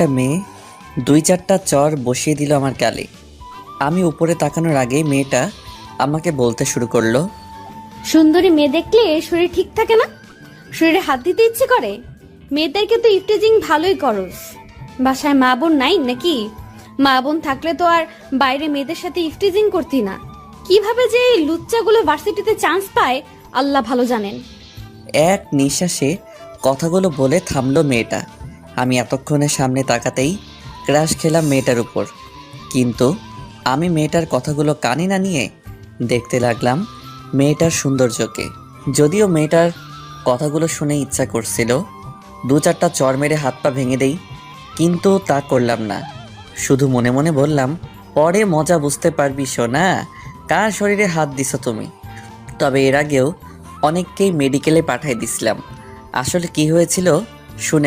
একটা মেয়ে 2-4টা চর বসিয়ে দিল আমার গালে। আমি উপরে তাকানোর আগে মেয়েটা আমাকে বলতে শুরু করলো, সুন্দরী মেয়ে দেখলে শরীর ঠিক থাকে না? শরীরে হাত দিতে ইচ্ছে করে? মেয়েদেরকে তো ইফটিজিং ভালোই করস। বাসায় মা বোন নাই নাকি? মা বোন থাকলে তো আর বাইরে মেয়েদের সাথে ইফটিজিং করতি না। কিভাবে যে এই লুচ্চাগুলো ভার্সিটিতে চান্স পায় আল্লাহ ভালো জানেন। এক নিঃশ্বাসে কথাগুলো বলে থামলো মেয়েটা। আমি এতক্ষণে সামনে তাকাতেই ক্রাশ খেলাম মেয়েটার উপর। কিন্তু আমি মেয়েটার কথাগুলো কানে না নিয়ে দেখতে লাগলাম মেয়েটার সৌন্দর্যকে। যদিও মেয়েটার কথাগুলো শুনে ইচ্ছা করছিল 2-4টা চর মেরে হাত পা ভেঙে দেই, কিন্তু তা করলাম না। শুধু মনে মনে বললাম, পরে মজা বুঝতে পারবি সোনা, কার শরীরে হাত দিছো তুমি। তবে এর আগেও অনেককেই মেডিকেলে পাঠিয়ে দিছিলাম। আসলে কি হয়েছিল শুনে